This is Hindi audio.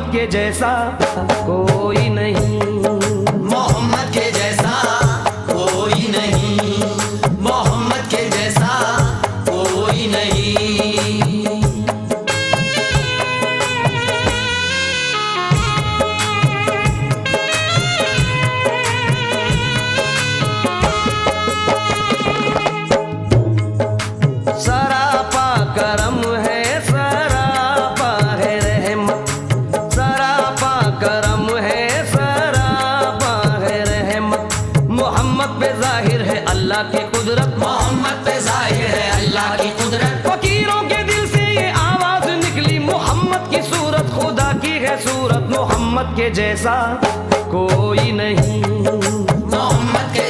मोहम्मद के जैसा कोई नहीं, मोहम्मद के जैसा कोई नहीं, मोहम्मद के जैसा कोई नहीं। सरापा करम है, सरापा है रहमत, सरापा करम है, सरापा है रहमत। मोहम्मद पे जाहिर है अल्लाह की कुदरत, मोहम्मद पे जाहिर है अल्लाह की कुदरत। फकीरों के दिल से ये आवाज निकली, मोहम्मद की सूरत खुदा की है सूरत। मोहम्मद के जैसा कोई नहीं, मोहम्मद के